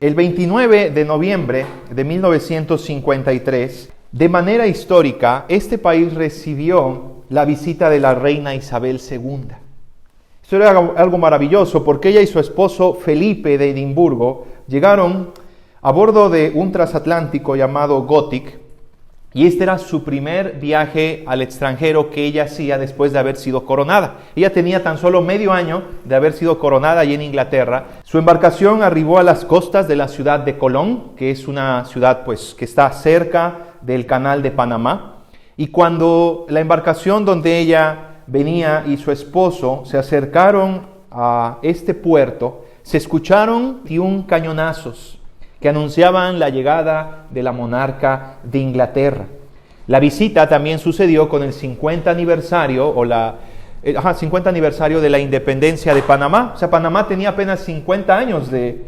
El 29 de noviembre de 1953, de manera histórica, este país recibió la visita de la reina Isabel II. Esto era algo maravilloso porque ella y su esposo Felipe de Edimburgo llegaron a bordo de un transatlántico llamado Gothic, y este era su primer viaje al extranjero que ella hacía después de haber sido coronada. Ella tenía tan solo medio año de haber sido coronada allí en Inglaterra. Su embarcación arribó a las costas de la ciudad de Colón, que es una ciudad que está cerca del canal de Panamá. Y cuando la embarcación donde ella venía y su esposo se acercaron a este puerto, se escucharon 21 cañonazos que anunciaban la llegada de la monarca de Inglaterra. La visita también sucedió con el 50 aniversario, 50 aniversario de la independencia de Panamá. O sea, Panamá tenía apenas 50 años de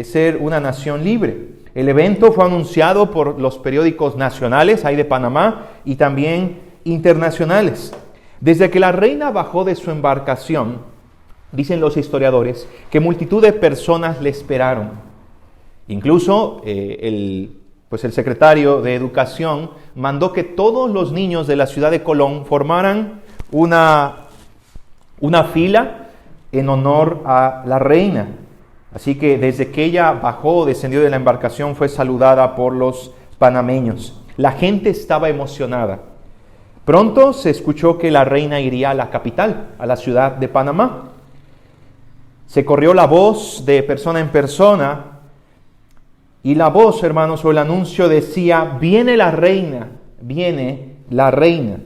ser una nación libre. El evento fue anunciado por los periódicos nacionales, ahí de Panamá, y también internacionales. Desde que la reina bajó de su embarcación, dicen los historiadores, que multitud de personas le esperaron. Incluso el secretario de Educación mandó que todos los niños de la ciudad de Colón formaran una fila en honor a la reina. Así que desde que ella descendió de la embarcación, fue saludada por los panameños. La gente estaba emocionada. Pronto se escuchó que la reina iría a la capital, a la ciudad de Panamá. Se corrió la voz de persona en persona. Y la voz, hermanos, o el anuncio decía: viene la reina, viene la reina.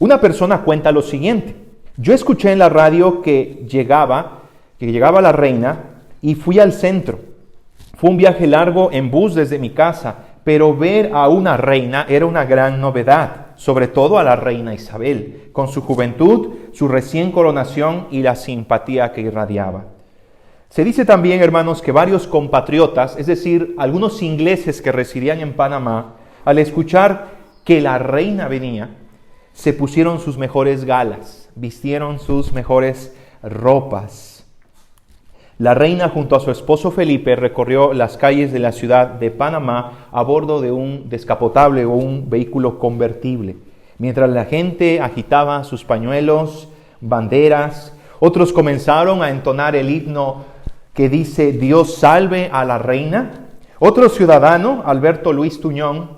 Una persona cuenta lo siguiente: yo escuché en la radio que llegaba la reina y fui al centro. Fue un viaje largo en bus desde mi casa, pero ver a una reina era una gran novedad, sobre todo a la reina Isabel, con su juventud, su recién coronación y la simpatía que irradiaba. Se dice también, hermanos, que varios compatriotas, es decir, algunos ingleses que residían en Panamá, al escuchar que la reina venía, se pusieron sus mejores galas, vistieron sus mejores ropas. La reina junto a su esposo Felipe recorrió las calles de la ciudad de Panamá a bordo de un descapotable o un vehículo convertible, mientras la gente agitaba sus pañuelos, banderas. Otros comenzaron a entonar el himno que dice: Dios salve a la reina. Otro ciudadano, Alberto Luis Tuñón,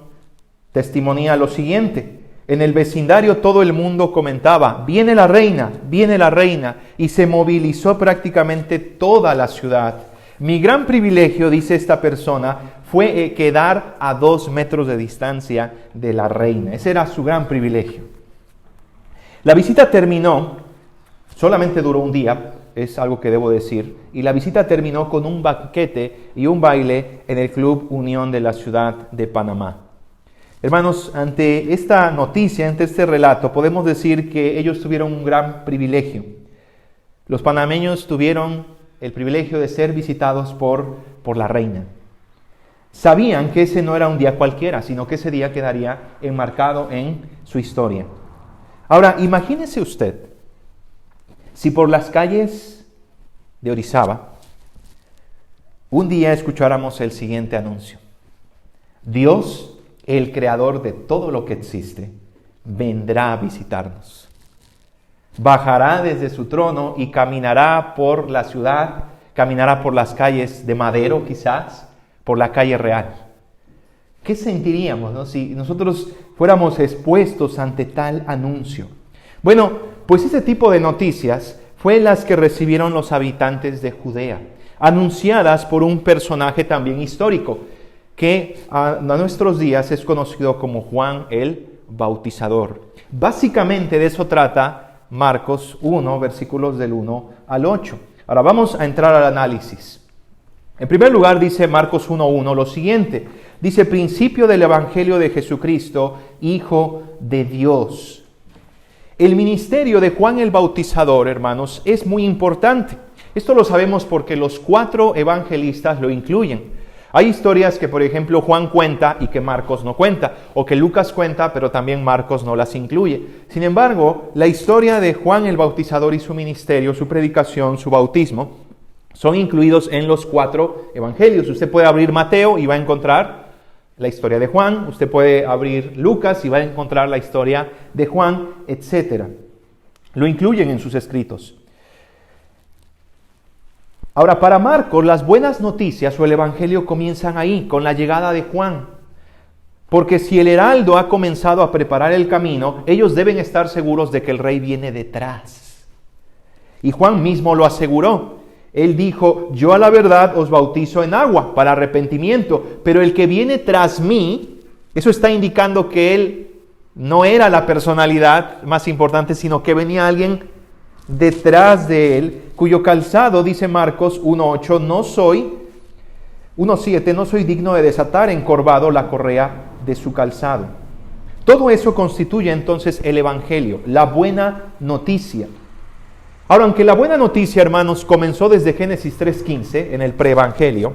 testimonía lo siguiente: en el vecindario todo el mundo comentaba: viene la reina, y se movilizó prácticamente toda la ciudad. Mi gran privilegio, dice esta persona, fue quedar a 2 metros de distancia de la reina. Ese era su gran privilegio. La visita terminó, solamente duró un día, es algo que debo decir, y la visita terminó con un banquete y un baile en el Club Unión de la ciudad de Panamá. Hermanos, ante esta noticia, ante este relato, podemos decir que ellos tuvieron un gran privilegio. Los panameños tuvieron el privilegio de ser visitados por la reina. Sabían que ese no era un día cualquiera, sino que ese día quedaría enmarcado en su historia. Ahora, imagínese usted si por las calles de Orizaba un día escucháramos el siguiente anuncio: Dios, el creador de todo lo que existe, vendrá a visitarnos. Bajará desde su trono y caminará por la ciudad, caminará por las calles de Madero quizás, por la calle Real. ¿Qué sentiríamos, no, si nosotros fuéramos expuestos ante tal anuncio? Bueno, pues ese tipo de noticias fue las que recibieron los habitantes de Judea, anunciadas por un personaje también histórico, que a nuestros días es conocido como Juan el Bautizador. Básicamente de eso trata Marcos 1, versículos del 1 al 8. Ahora vamos a entrar al análisis. En primer lugar dice Marcos 1:1 lo siguiente. Dice: principio del Evangelio de Jesucristo, Hijo de Dios. El ministerio de Juan el Bautizador, hermanos, es muy importante. Esto lo sabemos porque los 4 evangelistas lo incluyen. Hay historias que, por ejemplo, Juan cuenta y que Marcos no cuenta, o que Lucas cuenta, pero también Marcos no las incluye. Sin embargo, la historia de Juan el Bautizador y su ministerio, su predicación, su bautismo, son incluidos en los 4 evangelios. Usted puede abrir Mateo y va a encontrar la historia de Juan. Usted puede abrir Lucas y va a encontrar la historia de Juan, etc. Lo incluyen en sus escritos. Ahora, para Marcos, las buenas noticias o el evangelio comienzan ahí, con la llegada de Juan. Porque si el heraldo ha comenzado a preparar el camino, ellos deben estar seguros de que el rey viene detrás. Y Juan mismo lo aseguró. Él dijo: yo a la verdad os bautizo en agua para arrepentimiento, pero el que viene tras mí, eso está indicando que él no era la personalidad más importante, sino que venía alguien detrás de él, cuyo calzado, dice Marcos 1:8, 1:7, no soy digno de desatar encorvado la correa de su calzado. Todo eso constituye entonces el evangelio, la buena noticia. Ahora, aunque la buena noticia, hermanos, comenzó desde Génesis 3:15, en el preevangelio,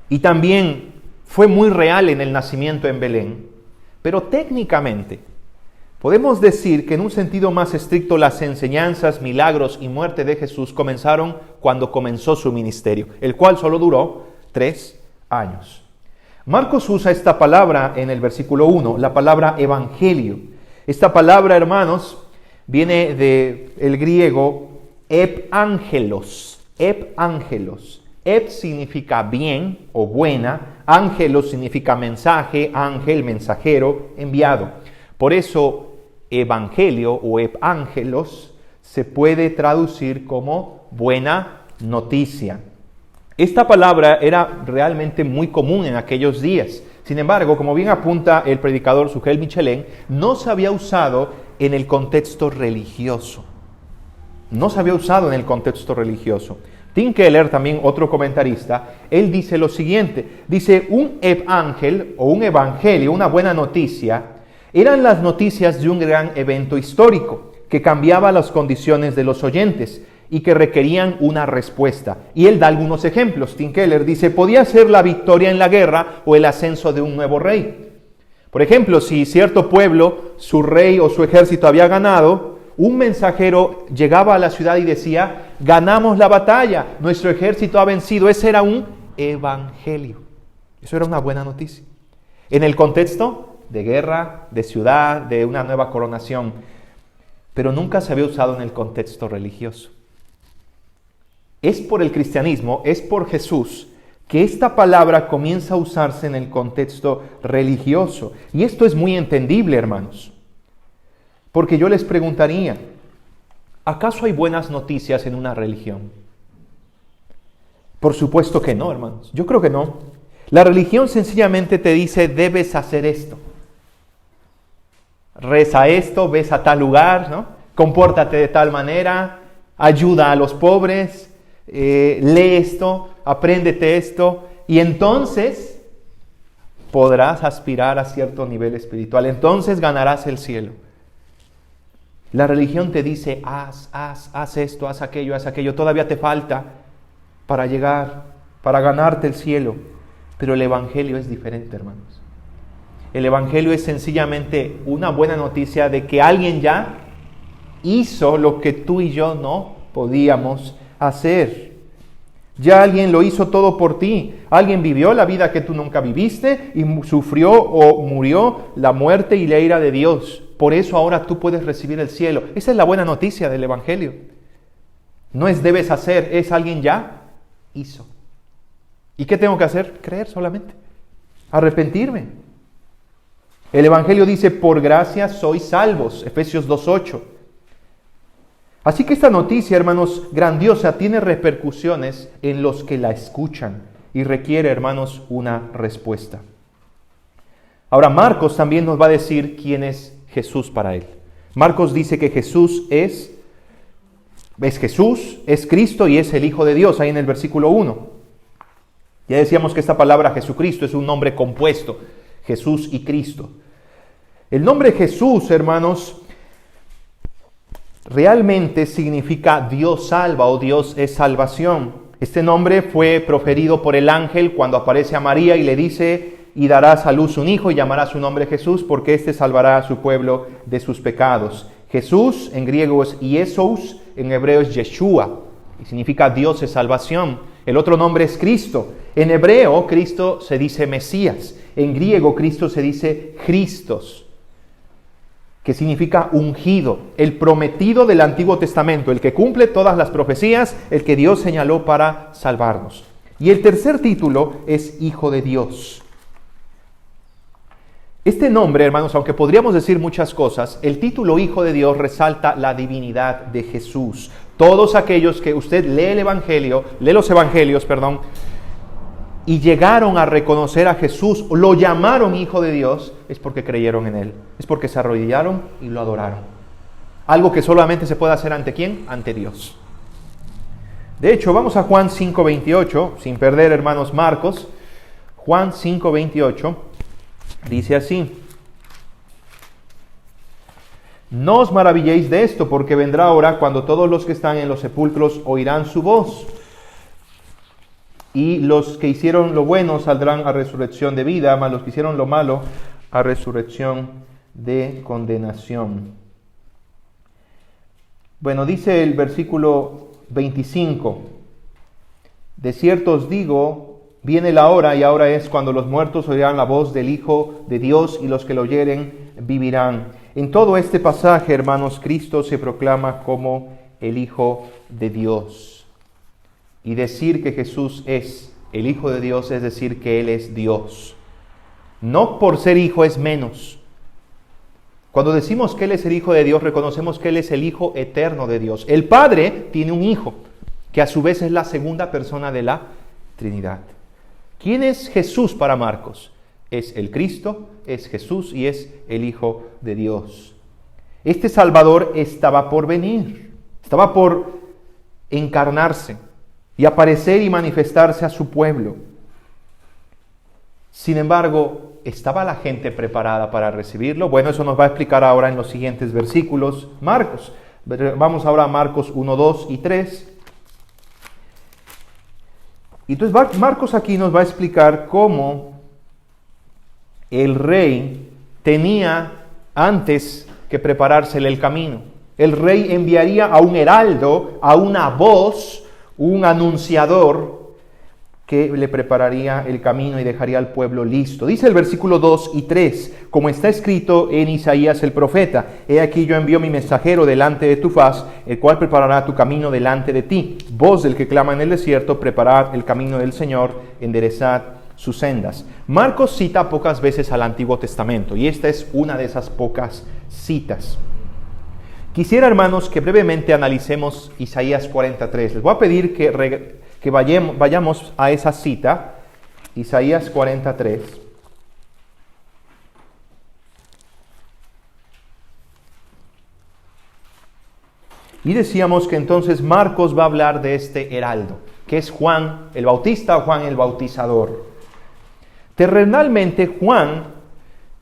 y también fue muy real en el nacimiento en Belén, pero técnicamente podemos decir que en un sentido más estricto las enseñanzas, milagros y muerte de Jesús comenzaron cuando comenzó su ministerio, el cual solo duró 3 años. Marcos usa esta palabra en el versículo 1, la palabra evangelio. Esta palabra, hermanos, viene del griego evangelos. Evangelos. Ep significa bien o buena. Ángelos significa mensaje, ángel, mensajero, enviado. Por eso, evangelio o evangelos se puede traducir como buena noticia. Esta palabra era realmente muy común en aquellos días. Sin embargo, como bien apunta el predicador Sugel Michelén, no se había usado en el contexto religioso. No se había usado en el contexto religioso. Tim Keller, también otro comentarista, él dice lo siguiente. Dice, un evangel o un evangelio, una buena noticia, eran las noticias de un gran evento histórico que cambiaba las condiciones de los oyentes y que requerían una respuesta. Y él da algunos ejemplos. Tim Keller dice, podía ser la victoria en la guerra o el ascenso de un nuevo rey. Por ejemplo, si cierto pueblo, su rey o su ejército había ganado, un mensajero llegaba a la ciudad y decía, ganamos la batalla, nuestro ejército ha vencido. Ese era un evangelio. Eso era una buena noticia. En el contexto de guerra, de ciudad, de una nueva coronación, pero nunca se había usado en el contexto religioso. Es por el cristianismo, es por Jesús, que esta palabra comienza a usarse en el contexto religioso. Y esto es muy entendible, hermanos. Porque yo les preguntaría, ¿acaso hay buenas noticias en una religión? Por supuesto que no, hermanos. Yo creo que no. La religión sencillamente te dice, debes hacer esto. Reza esto, ves a tal lugar, ¿no? Compórtate de tal manera, ayuda a los pobres, lee esto, apréndete esto, y entonces podrás aspirar a cierto nivel espiritual, entonces ganarás el cielo. La religión te dice, haz esto, haz aquello, todavía te falta para llegar, para ganarte el cielo. Pero el evangelio es diferente, hermanos. El evangelio es sencillamente una buena noticia de que alguien ya hizo lo que tú y yo no podíamos hacer. Ya alguien lo hizo todo por ti. Alguien vivió la vida que tú nunca viviste y sufrió o murió la muerte y la ira de Dios. Por eso ahora tú puedes recibir el cielo. Esa es la buena noticia del evangelio. No es debes hacer, es alguien ya hizo. ¿Y qué tengo que hacer? Creer solamente. Arrepentirme. El evangelio dice, por gracia sois salvos. Efesios 2:8. Así que esta noticia, hermanos, grandiosa, tiene repercusiones en los que la escuchan y requiere, hermanos, una respuesta. Ahora, Marcos también nos va a decir quién es Jesús para él. Marcos dice que Jesús es Jesús, es Cristo y es el Hijo de Dios, ahí en el versículo 1. Ya decíamos que esta palabra Jesucristo es un nombre compuesto, Jesús y Cristo. El nombre Jesús, hermanos, realmente significa Dios salva o Dios es salvación. Este nombre fue proferido por el ángel cuando aparece a María y le dice, y darás a luz un hijo y llamará su nombre Jesús, porque éste salvará a su pueblo de sus pecados. Jesús en griego es Iesous, en hebreo es Yeshua. y significa Dios es salvación. El otro nombre es Cristo. En hebreo, Cristo se dice Mesías. En griego, Cristo se dice Christos, que significa ungido, el prometido del Antiguo Testamento, el que cumple todas las profecías, el que Dios señaló para salvarnos. Y el tercer título es Hijo de Dios. Este nombre, hermanos, aunque podríamos decir muchas cosas, el título Hijo de Dios resalta la divinidad de Jesús. Todos aquellos que usted lee los evangelios, y llegaron a reconocer a Jesús, lo llamaron Hijo de Dios, es porque creyeron en Él, es porque se arrodillaron y lo adoraron. Algo que solamente se puede hacer ante ¿quién? Ante Dios. De hecho, vamos a Juan 5:28, sin perder, hermanos, Marcos. Juan 5:28 dice así: no os maravilléis de esto, porque vendrá hora cuando todos los que están en los sepulcros oirán su voz, y los que hicieron lo bueno saldrán a resurrección de vida, mas los que hicieron lo malo a resurrección de condenación. Bueno, dice el versículo 25: de cierto os digo, viene la hora, y ahora es, cuando los muertos oirán la voz del Hijo de Dios, y los que lo oyeren vivirán. En todo este pasaje, hermanos, Cristo se proclama como el Hijo de Dios. Y decir que Jesús es el Hijo de Dios es decir que Él es Dios. No por ser hijo es menos. Cuando decimos que Él es el Hijo de Dios, reconocemos que Él es el Hijo eterno de Dios. El Padre tiene un Hijo, que a su vez es la segunda persona de la Trinidad. ¿Quién es Jesús para Marcos? Es el Cristo, es Jesús y es el Hijo de Dios. Este Salvador estaba por venir, estaba por encarnarse y aparecer y manifestarse a su pueblo. Sin embargo, ¿estaba la gente preparada para recibirlo? Bueno, eso nos va a explicar ahora en los siguientes versículos Marcos. Vamos ahora a Marcos 1, 2 y 3. Y entonces Marcos aquí nos va a explicar cómo el rey tenía antes que preparársele el camino. El rey enviaría a un heraldo, a una voz, un anunciador que le prepararía el camino y dejaría al pueblo listo. Dice el versículo 2 y 3, como está escrito en Isaías el profeta: he aquí yo envío mi mensajero delante de tu faz, el cual preparará tu camino delante de ti. Voz del que clama en el desierto, preparad el camino del Señor, enderezad sus sendas. Marcos cita pocas veces al Antiguo Testamento, y esta es una de esas pocas citas. Quisiera, hermanos, que brevemente analicemos Isaías 43. Les voy a pedir que vayamos a esa cita, Isaías 43. Y decíamos que entonces Marcos va a hablar de este heraldo, que es Juan el Bautista o Juan el Bautizador. Terrenalmente, Juan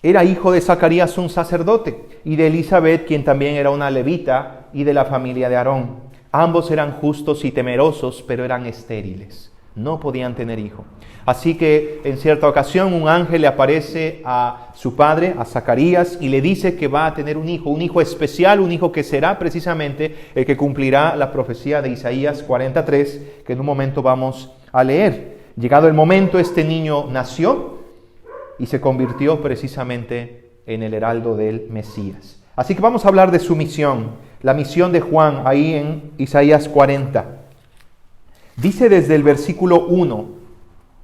era hijo de Zacarías, un sacerdote, y de Elizabeth, quien también era una levita, y de la familia de Aarón. Ambos eran justos y temerosos, pero eran estériles. No podían tener hijo. Así que en cierta ocasión un ángel le aparece a su padre, a Zacarías, y le dice que va a tener un hijo especial, un hijo que será precisamente el que cumplirá la profecía de Isaías 43, que en un momento vamos a leer. Llegado el momento, este niño nació y se convirtió precisamente en el heraldo del Mesías. Así que vamos a hablar de su misión, la misión de Juan, ahí en Isaías 40. Dice desde el versículo 1,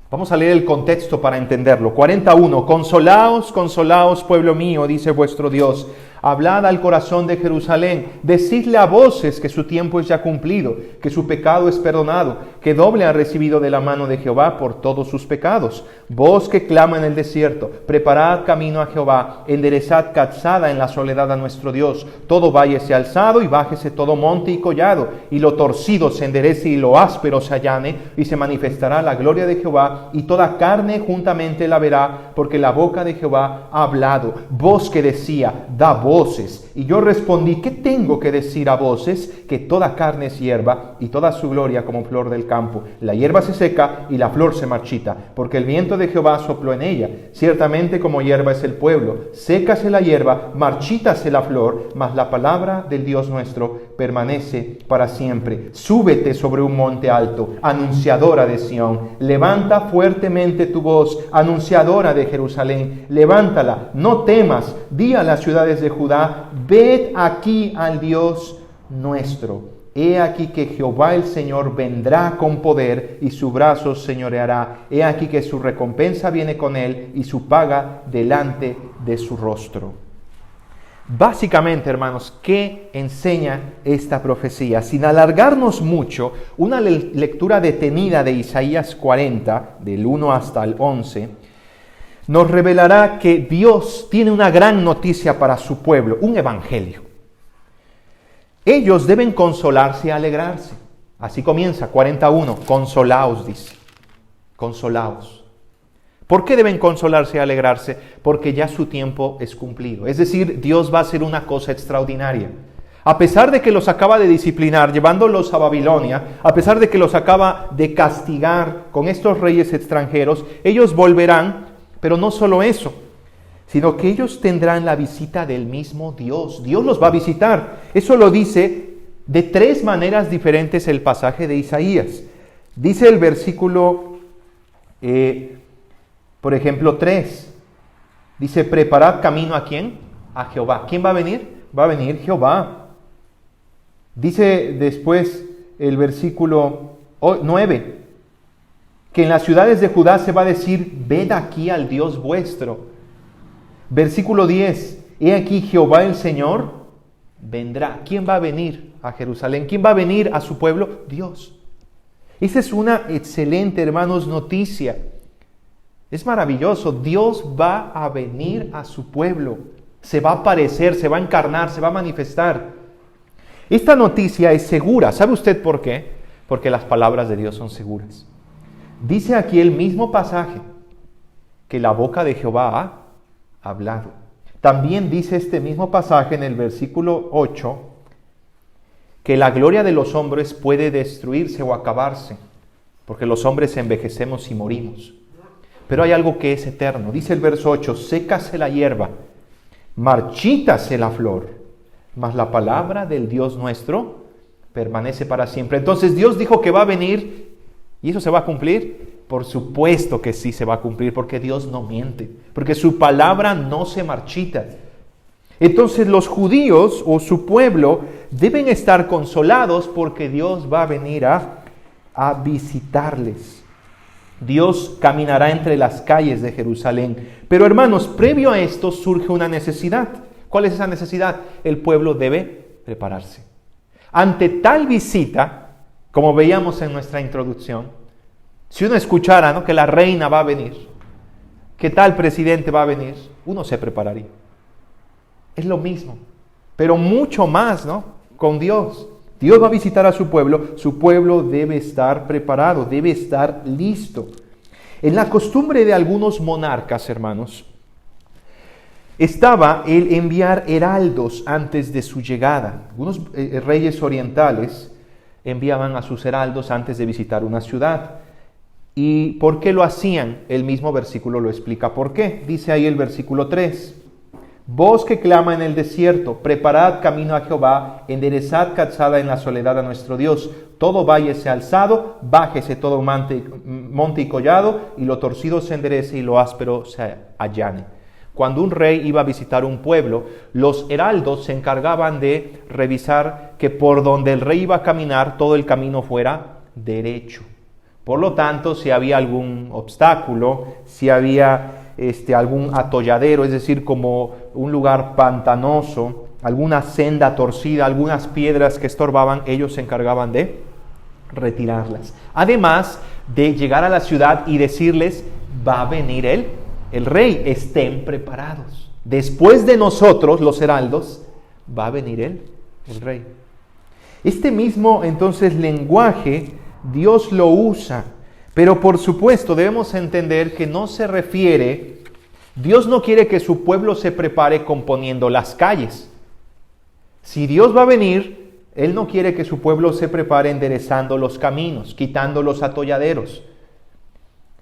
vamos a leer el contexto para entenderlo. 41, consolaos, consolaos, pueblo mío, dice vuestro Dios. Hablad al corazón de Jerusalén, decidle a voces que su tiempo es ya cumplido, que su pecado es perdonado, que doble ha recibido de la mano de Jehová por todos sus pecados. Voz que clama en el desierto, preparad camino a Jehová, enderezad calzada en la soledad a nuestro Dios. Todo valle sea alzado y bájese todo monte y collado, y lo torcido se enderece y lo áspero se allane, y se manifestará la gloria de Jehová, y toda carne juntamente la verá, porque la boca de Jehová ha hablado. Voz que decía, da voces. Y yo respondí, ¿qué tengo que decir a voces? Que toda carne es hierba y toda su gloria como flor del campo. La hierba se seca y la flor se marchita, porque el viento de Jehová sopló en ella. Ciertamente como hierba es el pueblo. Sécase la hierba, marchítase la flor, mas la palabra del Dios nuestro permanece para siempre. Súbete sobre un monte alto, anunciadora de Sión. Levanta fuertemente tu voz, anunciadora de Jerusalén. Levántala, no temas. Di a las ciudades de Judá, ved aquí al Dios nuestro. He aquí que Jehová el Señor vendrá con poder y su brazo señoreará. He aquí que su recompensa viene con él y su paga delante de su rostro. Básicamente, hermanos, ¿qué enseña esta profecía? Sin alargarnos mucho, una lectura detenida de Isaías 40, del 1 hasta el 11, nos revelará que Dios tiene una gran noticia para su pueblo, un evangelio. Ellos deben consolarse y alegrarse. Así comienza 41, consolaos, dice. Consolaos. ¿Por qué deben consolarse y alegrarse? Porque ya su tiempo es cumplido. Es decir, Dios va a hacer una cosa extraordinaria. A pesar de que los acaba de disciplinar, llevándolos a Babilonia, a pesar de que los acaba de castigar con estos reyes extranjeros, ellos volverán, pero no solo eso, sino que ellos tendrán la visita del mismo Dios. Dios los va a visitar. Eso lo dice de 3 maneras diferentes el pasaje de Isaías. Dice el versículo, por ejemplo, 3. Dice, preparad camino ¿a quién? A Jehová. ¿Quién va a venir? Va a venir Jehová. Dice después el versículo 9, que en las ciudades de Judá se va a decir, ved aquí al Dios vuestro. Versículo 10, he aquí Jehová el Señor vendrá. ¿Quién va a venir a Jerusalén? ¿Quién va a venir a su pueblo? Dios. Esa es una excelente, hermanos, noticia. Es maravilloso. Dios va a venir a su pueblo. Se va a aparecer, se va a encarnar, se va a manifestar. Esta noticia es segura. ¿Sabe usted por qué? Porque las palabras de Dios son seguras. Dice aquí el mismo pasaje que la boca de Jehová ha hablado. También dice este mismo pasaje en el versículo 8 que la gloria de los hombres puede destruirse o acabarse, porque los hombres envejecemos y morimos. Pero hay algo que es eterno. Dice el verso 8, sécase la hierba, marchítase la flor, mas la palabra del Dios nuestro permanece para siempre. Entonces Dios dijo que va a venir y eso se va a cumplir. Por supuesto que sí se va a cumplir, porque Dios no miente, porque su palabra no se marchita. Entonces los judíos o su pueblo deben estar consolados porque Dios va a venir a visitarles. Dios caminará entre las calles de Jerusalén. Pero hermanos, previo a esto surge una necesidad. ¿Cuál es esa necesidad? El pueblo debe prepararse. Ante tal visita, como veíamos en nuestra introducción, si uno escuchara, ¿no?, que la reina va a venir, que tal presidente va a venir, uno se prepararía. Es lo mismo, pero mucho más, ¿no?, con Dios. Dios va a visitar a su pueblo debe estar preparado, debe estar listo. En la costumbre de algunos monarcas, hermanos, estaba el enviar heraldos antes de su llegada. Algunos reyes orientales enviaban a sus heraldos antes de visitar una ciudad. ¿Y por qué lo hacían? El mismo versículo lo explica por qué. Dice ahí el versículo 3. Voz que clama en el desierto, preparad camino a Jehová, enderezad calzada en la soledad a nuestro Dios. Todo valle sea alzado, bájese todo monte y collado, y lo torcido se enderece y lo áspero se allane. Cuando un rey iba a visitar un pueblo, los heraldos se encargaban de revisar que por donde el rey iba a caminar, todo el camino fuera derecho. Por lo tanto, si había algún obstáculo, si había algún atolladero, es decir, como un lugar pantanoso, alguna senda torcida, algunas piedras que estorbaban, ellos se encargaban de retirarlas. Además de llegar a la ciudad y decirles, va a venir el rey, estén preparados. Después de nosotros, los heraldos, va a venir el rey. Este mismo, entonces, lenguaje Dios lo usa, pero por supuesto debemos entender que no se refiere, Dios no quiere que su pueblo se prepare componiendo las calles. Si Dios va a venir, Él no quiere que su pueblo se prepare enderezando los caminos, quitando los atolladeros.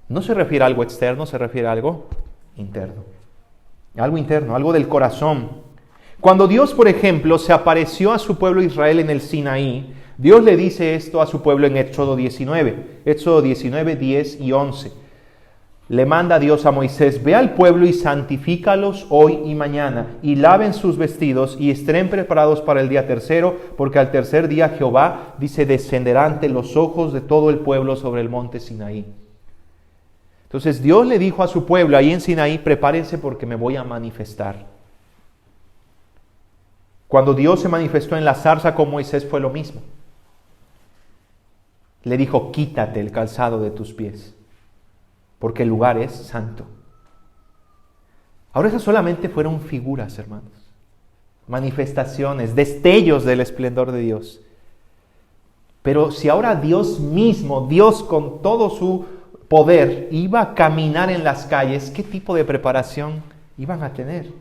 No se refiere a algo externo, se refiere a algo interno. Algo interno, algo del corazón. Cuando Dios, por ejemplo, se apareció a su pueblo Israel en el Sinaí, Dios le dice esto a su pueblo en Éxodo 19. Éxodo 19, 10 y 11. Le manda Dios a Moisés: ve al pueblo y santifícalos hoy y mañana, y laven sus vestidos y estén preparados para el día tercero, porque al tercer día Jehová, dice, descenderá ante los ojos de todo el pueblo sobre el monte Sinaí. Entonces Dios le dijo a su pueblo ahí en Sinaí: prepárense porque me voy a manifestar. Cuando Dios se manifestó en la zarza con Moisés fue lo mismo. Le dijo: quítate el calzado de tus pies, porque el lugar es santo. Ahora esas solamente fueron figuras, hermanos. Manifestaciones, destellos del esplendor de Dios. Pero si ahora Dios mismo, Dios con todo su poder, iba a caminar en las calles, ¿qué tipo de preparación iban a tener?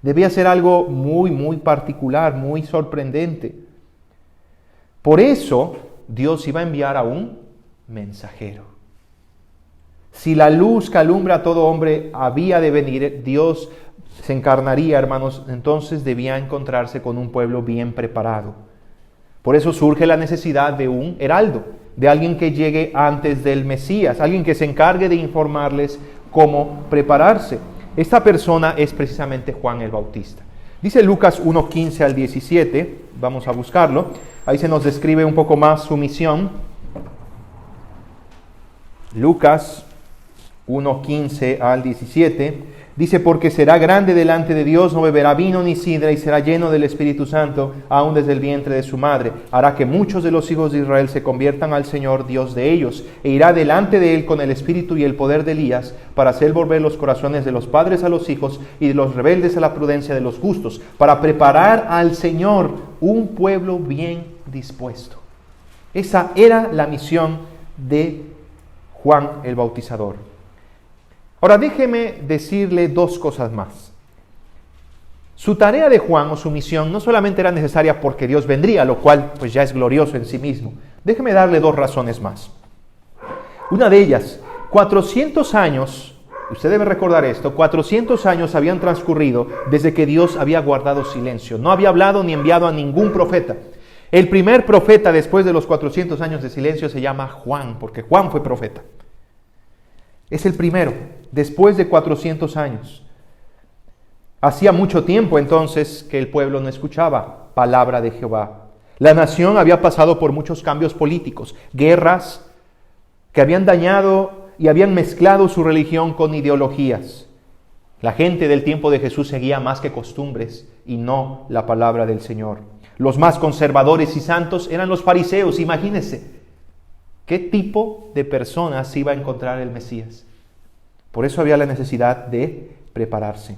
Debía ser algo muy, muy particular, muy sorprendente. Por eso Dios iba a enviar a un mensajero. Si la luz que alumbra a todo hombre había de venir, Dios se encarnaría, hermanos, entonces debía encontrarse con un pueblo bien preparado. Por eso surge la necesidad de un heraldo, de alguien que llegue antes del Mesías, alguien que se encargue de informarles cómo prepararse. Esta persona es precisamente Juan el Bautista. Dice Lucas 1:15 al 17, vamos a buscarlo, ahí se nos describe un poco más su misión. Lucas 1:15 al 17, dice: porque será grande delante de Dios, no beberá vino ni sidra, y será lleno del Espíritu Santo, aún desde el vientre de su madre. Hará que muchos de los hijos de Israel se conviertan al Señor, Dios de ellos, e irá delante de él con el espíritu y el poder de Elías, para hacer volver los corazones de los padres a los hijos, y de los rebeldes a la prudencia de los justos, para preparar al Señor un pueblo bien dispuesto. Esa era la misión de Juan el Bautizador. Ahora déjeme decirle dos cosas más. Su tarea de Juan o su misión no solamente era necesaria porque Dios vendría, lo cual pues ya es glorioso en sí mismo. Déjeme darle dos razones más. Una de ellas, 400 años, usted debe recordar esto, 400 años habían transcurrido desde que Dios había guardado silencio. No había hablado ni enviado a ningún profeta. El primer profeta después de los 400 años de silencio se llama Juan, porque Juan fue profeta. Es el primero, después de 400 años. Hacía mucho tiempo entonces que el pueblo no escuchaba palabra de Jehová. La nación había pasado por muchos cambios políticos, guerras que habían dañado y habían mezclado su religión con ideologías. La gente del tiempo de Jesús seguía más que costumbres y no la palabra del Señor. Los más conservadores y santos eran los fariseos, imagínense. ¿Qué tipo de personas iba a encontrar el Mesías? Por eso había la necesidad de prepararse.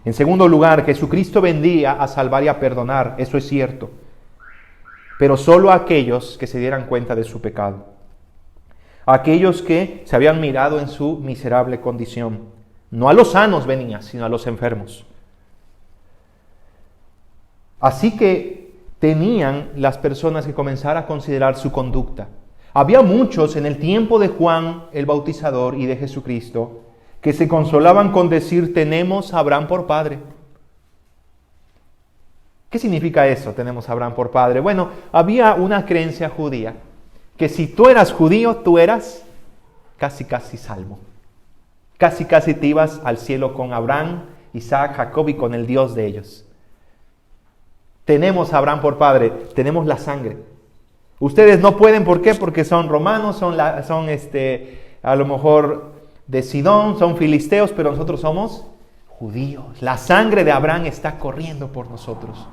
En segundo lugar, Jesucristo vendría a salvar y a perdonar, eso es cierto. Pero solo a aquellos que se dieran cuenta de su pecado. A aquellos que se habían mirado en su miserable condición. No a los sanos venía, sino a los enfermos. Así que tenían las personas que comenzar a considerar su conducta. Había muchos en el tiempo de Juan el Bautizador y de Jesucristo que se consolaban con decir: tenemos a Abraham por padre. ¿Qué significa eso? Tenemos a Abraham por padre. Bueno, había una creencia judía que si tú eras judío, tú eras casi salvo. Casi te ibas al cielo con Abraham, Isaac, Jacob y con el Dios de ellos. Tenemos a Abraham por padre, tenemos la sangre. Ustedes no pueden, ¿por qué? Porque son romanos, son a lo mejor de Sidón, son filisteos, pero nosotros somos judíos. La sangre de Abraham está corriendo por nosotros.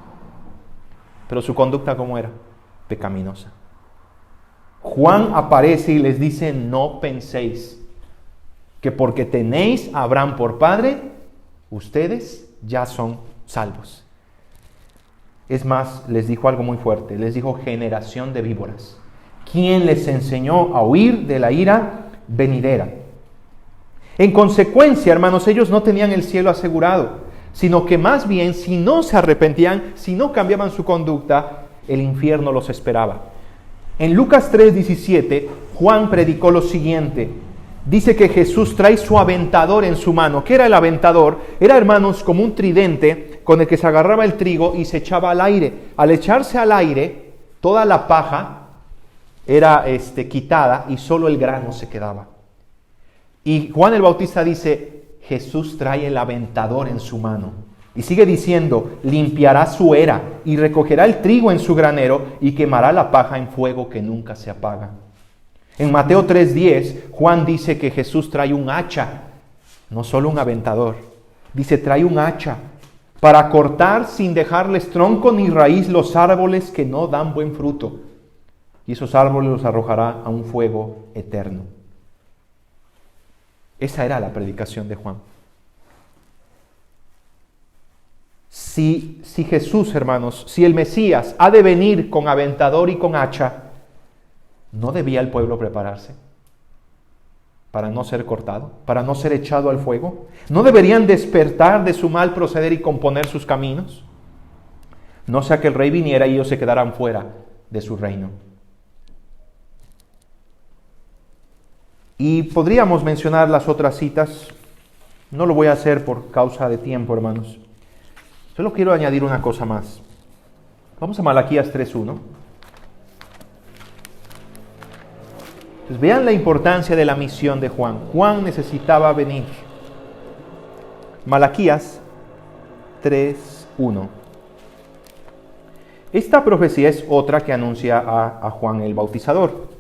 Pero su conducta, ¿cómo era? Pecaminosa. Juan aparece y les dice: no penséis que porque tenéis a Abraham por padre, ustedes ya son salvos. Es más, les dijo algo muy fuerte. Les dijo: generación de víboras. ¿Quién les enseñó a huir de la ira venidera? En consecuencia, hermanos, ellos no tenían el cielo asegurado, sino que más bien, si no se arrepentían, si no cambiaban su conducta, el infierno los esperaba. En Lucas 3:17, Juan predicó lo siguiente. Dice que Jesús trae su aventador en su mano. ¿Qué era el aventador? Era, hermanos, como un tridente con el que se agarraba el trigo y se echaba al aire. Al echarse al aire, toda la paja era quitada y solo el grano se quedaba. Y Juan el Bautista dice, Jesús trae el aventador en su mano. Y sigue diciendo, limpiará su era y recogerá el trigo en su granero y quemará la paja en fuego que nunca se apaga. En Mateo 3:10, Juan dice que Jesús trae un hacha, no solo un aventador. Dice, trae un hacha para cortar sin dejarles tronco ni raíz los árboles que no dan buen fruto. Y esos árboles los arrojará a un fuego eterno. Esa era la predicación de Juan. Si Jesús, hermanos, si el Mesías ha de venir con aventador y con hacha, ¿no debía el pueblo prepararse para no ser cortado, para no ser echado al fuego? ¿No deberían despertar de su mal proceder y componer sus caminos? No sea que el rey viniera y ellos se quedaran fuera de su reino. Y podríamos mencionar las otras citas. No lo voy a hacer por causa de tiempo, hermanos. Solo quiero añadir una cosa más. Vamos a Malaquías 3:1. Entonces, vean la importancia de la misión de Juan. Juan necesitaba venir. Malaquías 3:1. Esta profecía es otra que anuncia a Juan el Bautizador.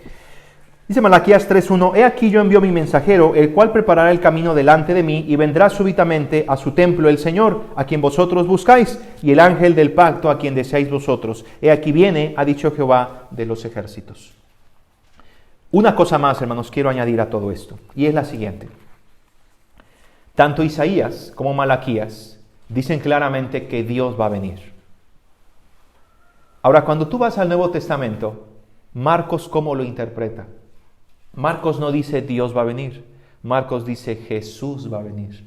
Dice Malaquías 3:1, he aquí yo envío mi mensajero, el cual preparará el camino delante de mí, y vendrá súbitamente a su templo el Señor, a quien vosotros buscáis, y el ángel del pacto, a quien deseáis vosotros. He aquí viene, ha dicho Jehová de los ejércitos. Una cosa más, hermanos, quiero añadir a todo esto, y es la siguiente. Tanto Isaías como Malaquías dicen claramente que Dios va a venir. Ahora, cuando tú vas al Nuevo Testamento, Marcos, ¿cómo lo interpreta? Marcos no dice Dios va a venir, Marcos dice Jesús va a venir.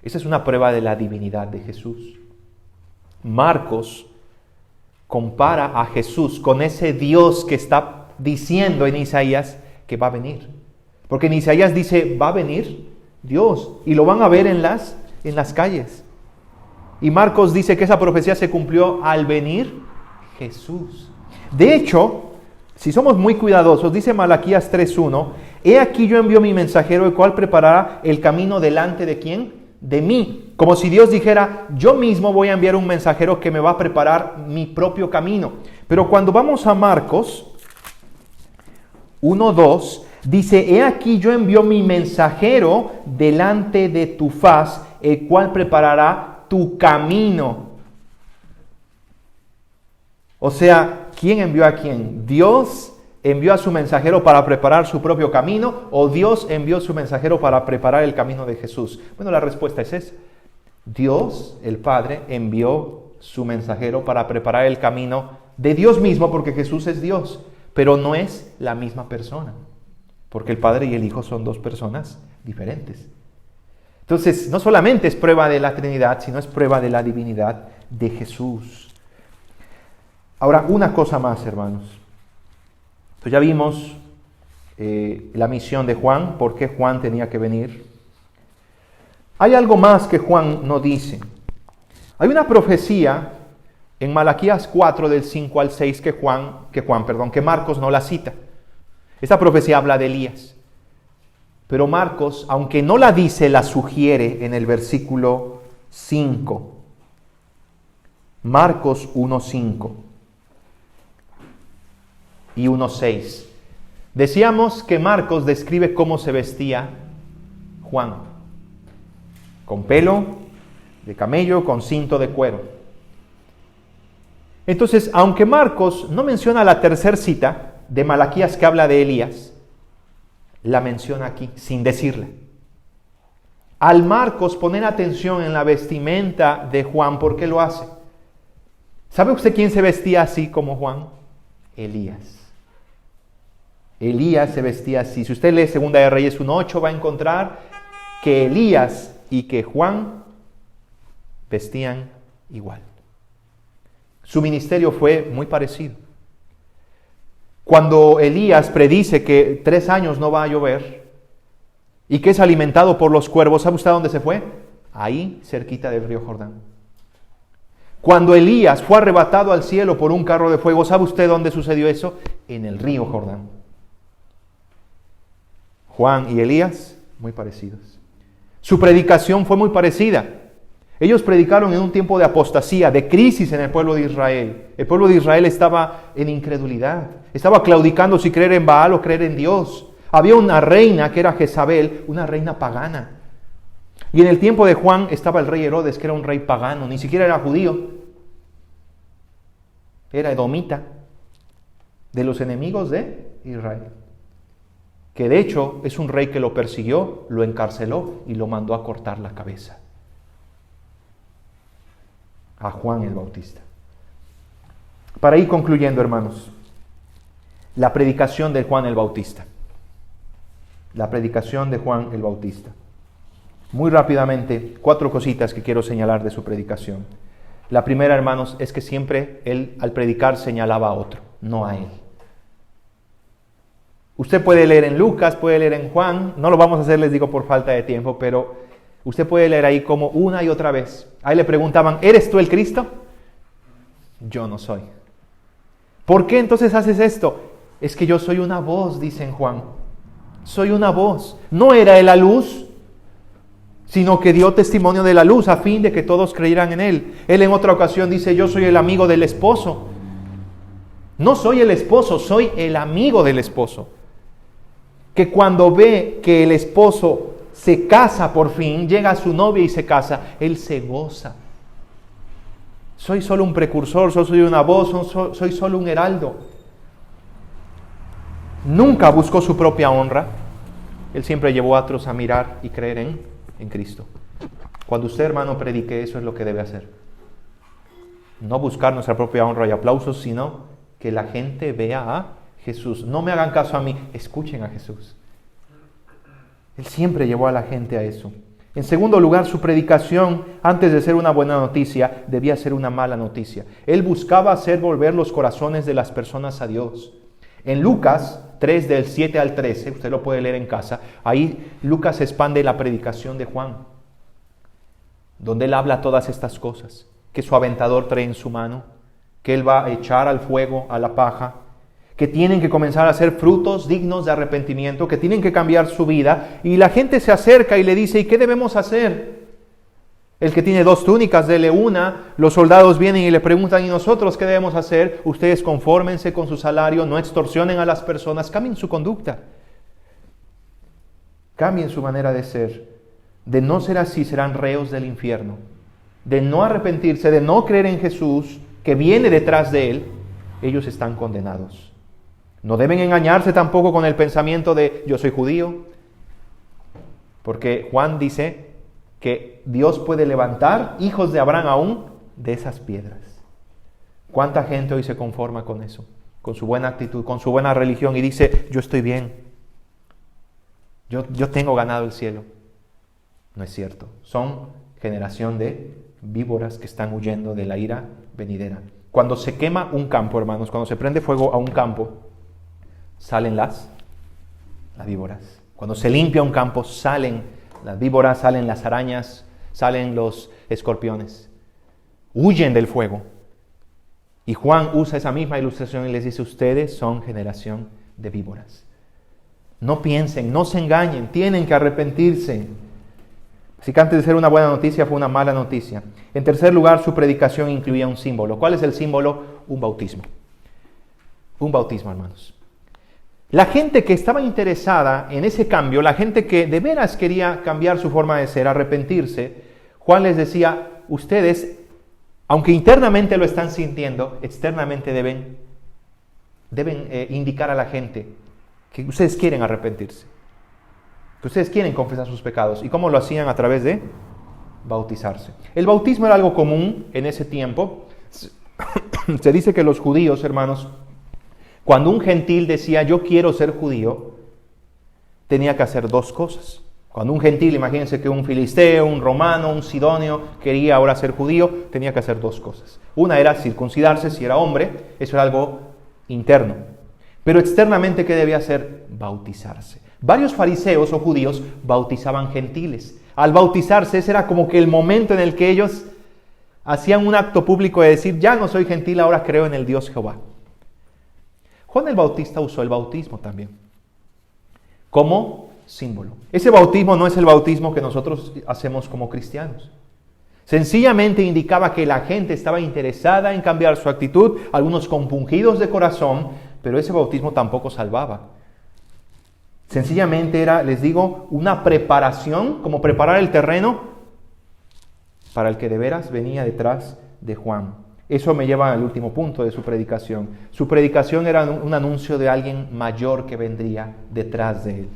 Esa es una prueba de la divinidad de Jesús. Marcos compara a Jesús con ese Dios que está diciendo en Isaías que va a venir. Porque en Isaías dice, va a venir Dios, y lo van a ver en las calles. Y Marcos dice que esa profecía se cumplió al venir Jesús. De hecho, si somos muy cuidadosos, dice Malaquías 3:1, he aquí yo envío mi mensajero, el cual preparará el camino delante de ¿quién? De mí. Como si Dios dijera, yo mismo voy a enviar un mensajero que me va a preparar mi propio camino. Pero cuando vamos a Marcos 1:2, dice, he aquí yo envío mi mensajero delante de tu faz, el cual preparará tu camino. O sea, ¿quién envió a quién? ¿Dios envió a su mensajero para preparar su propio camino o Dios envió su mensajero para preparar el camino de Jesús? Bueno, la respuesta es esa. Dios, el Padre, envió su mensajero para preparar el camino de Dios mismo, porque Jesús es Dios, pero no es la misma persona, porque el Padre y el Hijo son dos personas diferentes. Entonces, no solamente es prueba de la Trinidad, sino es prueba de la divinidad de Jesús. Ahora, una cosa más, hermanos. Pues ya vimos la misión de Juan, por qué Juan tenía que venir. Hay algo más que Juan no dice. Hay una profecía en Malaquías 4, del 5 al 6, que Marcos no la cita. Esta profecía habla de Elías. Pero Marcos, aunque no la dice, la sugiere en el versículo 5. Marcos 1:5 y 1:6. Decíamos que Marcos describe cómo se vestía Juan. Con pelo de camello, con cinto de cuero. Entonces, aunque Marcos no menciona la tercera cita de Malaquías que habla de Elías, la menciona aquí, sin decirla. Al Marcos poner atención en la vestimenta de Juan, ¿por qué lo hace? ¿Sabe usted quién se vestía así como Juan? Elías. Elías se vestía así. Si usted lee 2 de Reyes 1:8, va a encontrar que Elías y que Juan vestían igual. Su ministerio fue muy parecido. Cuando Elías predice que 3 años no va a llover y que es alimentado por los cuervos, ¿sabe usted a dónde se fue? Ahí, cerquita del río Jordán. Cuando Elías fue arrebatado al cielo por un carro de fuego, ¿sabe usted dónde sucedió eso? En el río Jordán. Juan y Elías, muy parecidos. Su predicación fue muy parecida. Ellos predicaron en un tiempo de apostasía, de crisis en el pueblo de Israel. El pueblo de Israel estaba en incredulidad. Estaba claudicando si creer en Baal o creer en Dios. Había una reina que era Jezabel, una reina pagana. Y en el tiempo de Juan estaba el rey Herodes, que era un rey pagano, ni siquiera era judío. Era edomita, de los enemigos de Israel. Que de hecho es un rey que lo persiguió, lo encarceló y lo mandó a cortar la cabeza. A Juan el Bautista. Para ir concluyendo, hermanos, la predicación de Juan el Bautista. La predicación de Juan el Bautista. Muy rápidamente, 4 cositas que quiero señalar de su predicación. La primera, hermanos, es que siempre él al predicar señalaba a otro, no a él. Usted puede leer en Lucas, puede leer en Juan, no lo vamos a hacer, les digo, por falta de tiempo, pero usted puede leer ahí como una y otra vez. Ahí le preguntaban, ¿eres tú el Cristo? Yo no soy. ¿Por qué entonces haces esto? Es que yo soy una voz, dice en Juan. Soy una voz. No era él la luz, sino que dio testimonio de la luz a fin de que todos creyeran en él. Él en otra ocasión dice, yo soy el amigo del esposo. No soy el esposo, soy el amigo del esposo. Que cuando ve que el esposo se casa por fin, llega a su novia y se casa, él se goza. Soy solo un precursor, soy una voz, soy solo un heraldo. Nunca buscó su propia honra. Él siempre llevó a otros a mirar y creer en Cristo. Cuando usted, hermano, predique, eso es lo que debe hacer. No buscar nuestra propia honra y aplausos, sino que la gente vea a Jesús. No me hagan caso a mí, escuchen a Jesús. Él siempre llevó a la gente a eso. En segundo lugar, su predicación, antes de ser una buena noticia, debía ser una mala noticia. Él buscaba hacer volver los corazones de las personas a Dios. En Lucas 3, del 7 al 13, usted lo puede leer en casa, ahí Lucas expande la predicación de Juan, donde él habla todas estas cosas, que su aventador trae en su mano, que él va a echar al fuego, a la paja, que tienen que comenzar a hacer frutos dignos de arrepentimiento, que tienen que cambiar su vida, y la gente se acerca y le dice, ¿y qué debemos hacer? El que tiene 2 túnicas, dele una. Los soldados vienen y le preguntan, ¿y nosotros qué debemos hacer? Ustedes confórmense con su salario, no extorsionen a las personas, cambien su conducta. Cambien su manera de ser. De no ser así, serán reos del infierno. De no arrepentirse, de no creer en Jesús, que viene detrás de él, ellos están condenados. No deben engañarse tampoco con el pensamiento de yo soy judío, porque Juan dice que Dios puede levantar hijos de Abraham aún de esas piedras. ¿Cuánta gente hoy se conforma con eso? Con su buena actitud, con su buena religión y dice, yo estoy bien, yo tengo ganado el cielo. No es cierto. Son generación de víboras que están huyendo de la ira venidera. Cuando se quema un campo, hermanos, cuando se prende fuego a un campo, salen las víboras. Cuando se limpia un campo, salen las víboras, salen las arañas, salen los escorpiones. Huyen del fuego. Y Juan usa esa misma ilustración y les dice, ustedes son generación de víboras. No piensen, no se engañen, tienen que arrepentirse. Así que antes de ser una buena noticia, fue una mala noticia. En tercer lugar, su predicación incluía un símbolo. ¿Cuál es el símbolo? Un bautismo. Un bautismo, hermanos. La gente que estaba interesada en ese cambio, la gente que de veras quería cambiar su forma de ser, arrepentirse, Juan les decía, ustedes, aunque internamente lo están sintiendo, externamente deben indicar a la gente que ustedes quieren arrepentirse, que ustedes quieren confesar sus pecados. ¿Y cómo lo hacían? A través de bautizarse. El bautismo era algo común en ese tiempo. Se dice que los judíos, hermanos, cuando un gentil decía, yo quiero ser judío, tenía que hacer 2 cosas. Cuando un gentil, imagínense que un filisteo, un romano, un sidonio quería ahora ser judío, tenía que hacer dos cosas. Una era circuncidarse si era hombre, eso era algo interno. Pero externamente, ¿qué debía hacer? Bautizarse. Varios fariseos o judíos bautizaban gentiles. Al bautizarse, ese era como que el momento en el que ellos hacían un acto público de decir, ya no soy gentil, ahora creo en el Dios Jehová. Juan el Bautista usó el bautismo también como símbolo. Ese bautismo no es el bautismo que nosotros hacemos como cristianos. Sencillamente indicaba que la gente estaba interesada en cambiar su actitud, algunos compungidos de corazón, pero ese bautismo tampoco salvaba. Sencillamente era, les digo, una preparación, como preparar el terreno para el que de veras venía detrás de Juan. Eso me lleva al último punto de su predicación. Su predicación era un anuncio de alguien mayor que vendría detrás de él.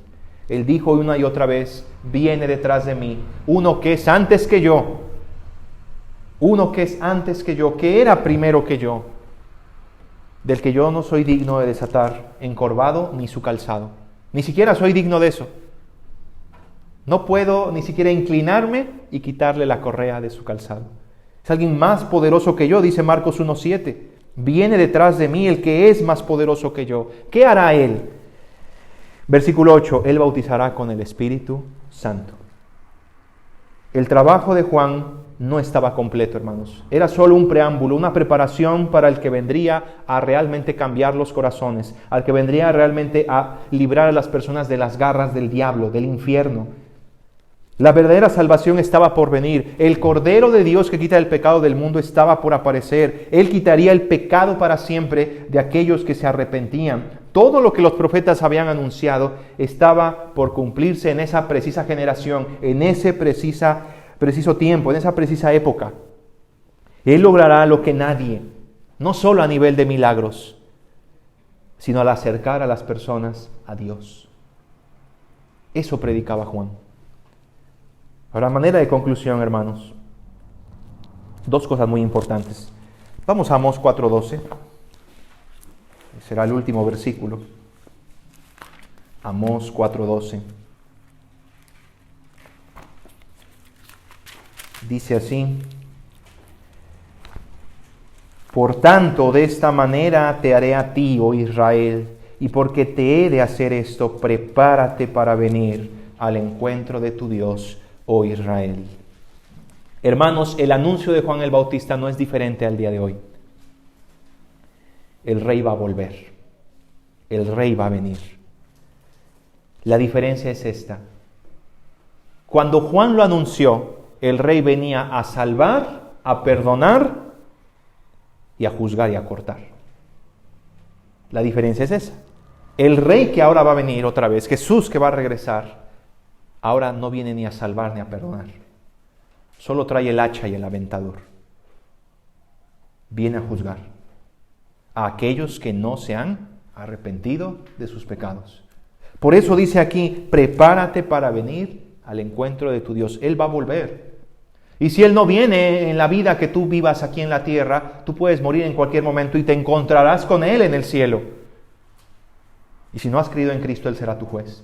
Él dijo una y otra vez, viene detrás de mí uno que es antes que yo, uno que es antes que yo, que era primero que yo, del que yo no soy digno de desatar encorvado ni su calzado. Ni siquiera soy digno de eso. No puedo ni siquiera inclinarme y quitarle la correa de su calzado. Es alguien más poderoso que yo, dice Marcos 1:7. Viene detrás de mí el que es más poderoso que yo. ¿Qué hará él? Versículo 8. Él bautizará con el Espíritu Santo. El trabajo de Juan no estaba completo, hermanos. Era solo un preámbulo, una preparación para el que vendría a realmente cambiar los corazones, al que vendría realmente a librar a las personas de las garras del diablo, del infierno. La verdadera salvación estaba por venir. El Cordero de Dios que quita el pecado del mundo estaba por aparecer. Él quitaría el pecado para siempre de aquellos que se arrepentían. Todo lo que los profetas habían anunciado estaba por cumplirse en esa precisa generación, en ese preciso tiempo, en esa precisa época. Él logrará lo que nadie, no solo a nivel de milagros, sino al acercar a las personas a Dios. Eso predicaba Juan. Ahora, manera de conclusión, hermanos, dos cosas muy importantes. Vamos a Amós 4:12. Será el último versículo. Amós 4:12. Dice así: Por tanto, de esta manera te haré a ti, oh Israel, y porque te he de hacer esto, prepárate para venir al encuentro de tu Dios, oh Israel. Hermanos, el anuncio de Juan el Bautista no es diferente al día de hoy. El rey va a volver. El rey va a venir. La diferencia es esta. Cuando Juan lo anunció, el rey venía a salvar, a perdonar y a juzgar y a cortar. La diferencia es esa. El rey que ahora va a venir otra vez, Jesús que va a regresar, ahora no viene ni a salvar ni a perdonar. Solo trae el hacha y el aventador. Viene a juzgar a aquellos que no se han arrepentido de sus pecados. Por eso dice aquí, prepárate para venir al encuentro de tu Dios. Él va a volver. Y si Él no viene en la vida que tú vivas aquí en la tierra, tú puedes morir en cualquier momento y te encontrarás con Él en el cielo. Y si no has creído en Cristo, Él será tu juez.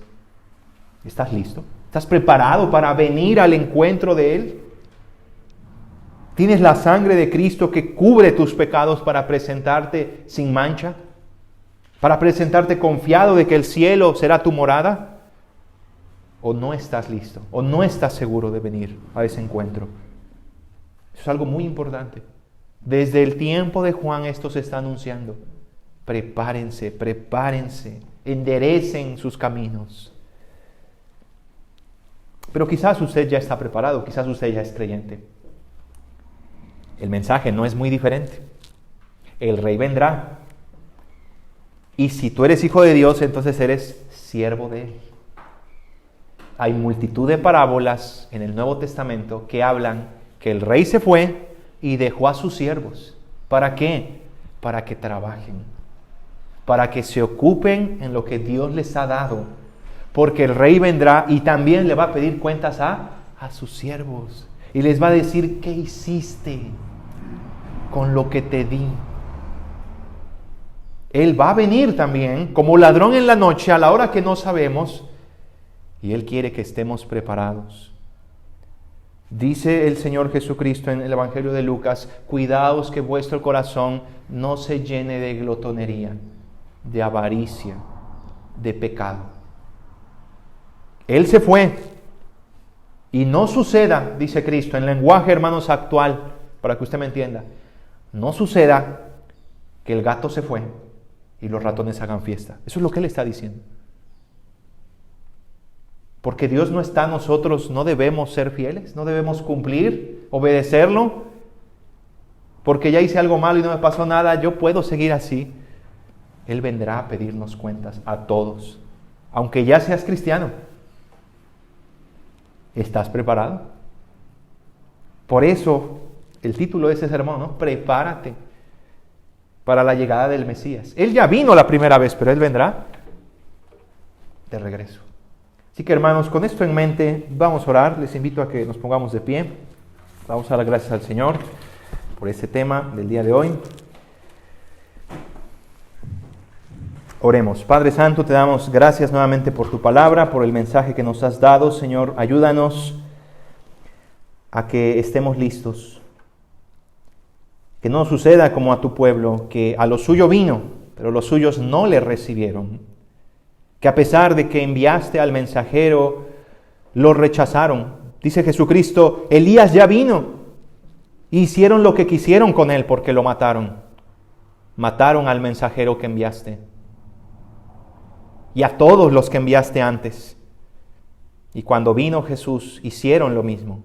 ¿Estás listo? ¿Estás preparado para venir al encuentro de Él? ¿Tienes la sangre de Cristo que cubre tus pecados para presentarte sin mancha? ¿Para presentarte confiado de que el cielo será tu morada? ¿O no estás listo? ¿O no estás seguro de venir a ese encuentro? Eso es algo muy importante. Desde el tiempo de Juan esto se está anunciando. Prepárense, prepárense, enderecen sus caminos. Pero quizás usted ya está preparado, quizás usted ya es creyente. El mensaje no es muy diferente. El rey vendrá. Y si tú eres hijo de Dios, entonces eres siervo de Él. Hay multitud de parábolas en el Nuevo Testamento que hablan que el rey se fue y dejó a sus siervos. ¿Para qué? Para que trabajen. Para que se ocupen en lo que Dios les ha dado. Porque el rey vendrá y también le va a pedir cuentas a sus siervos. Y les va a decir, ¿qué hiciste con lo que te di? Él va a venir también como ladrón en la noche a la hora que no sabemos Y Él quiere que estemos preparados. Dice el Señor Jesucristo en el Evangelio de Lucas: cuidaos que vuestro corazón no se llene de glotonería, de avaricia, de pecado. Él se fue. Y no suceda, dice Cristo, en lenguaje, hermanos, actual, para que usted me entienda, no suceda que el gato se fue y los ratones hagan fiesta. Eso es lo que Él está diciendo. Porque Dios no está, nosotros no debemos ser fieles, no debemos cumplir, obedecerlo. Porque ya hice algo malo y no me pasó nada, yo puedo seguir así. Él vendrá a pedirnos cuentas a todos, aunque ya seas cristiano. ¿Estás preparado? Por eso el título de ese sermón, ¿no? Prepárate para la llegada del Mesías. Él ya vino la primera vez, pero Él vendrá de regreso. Así que, hermanos, con esto en mente, vamos a orar. Les invito a que nos pongamos de pie. Vamos a dar gracias al Señor por este tema del día de hoy. Oremos. Padre Santo, te damos gracias nuevamente por tu palabra, por el mensaje que nos has dado. Señor, ayúdanos a que estemos listos. Que no suceda como a tu pueblo, que a lo suyo vino, pero los suyos no le recibieron. Que a pesar de que enviaste al mensajero, lo rechazaron. Dice Jesucristo: Elías ya vino. Hicieron lo que quisieron con él porque lo mataron. Mataron al mensajero que enviaste. Y a todos los que enviaste antes. Y cuando vino Jesús, hicieron lo mismo.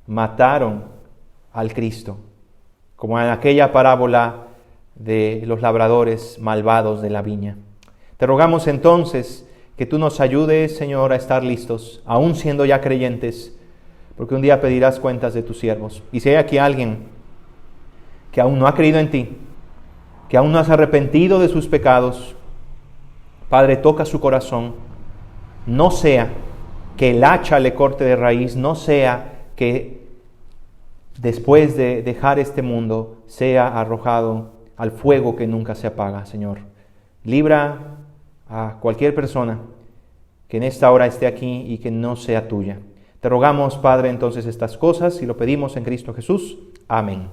Mataron al Cristo. Como en aquella parábola de los labradores malvados de la viña. Te rogamos entonces que tú nos ayudes, Señor, a estar listos, aún siendo ya creyentes, porque un día pedirás cuentas de tus siervos. Y si hay aquí alguien que aún no ha creído en ti, que aún no has arrepentido de sus pecados, Padre, toca su corazón. No sea que el hacha le corte de raíz, no sea que después de dejar este mundo sea arrojado al fuego que nunca se apaga, Señor. Libra a cualquier persona que en esta hora esté aquí y que no sea tuya. Te rogamos, Padre, entonces estas cosas y lo pedimos en Cristo Jesús. Amén.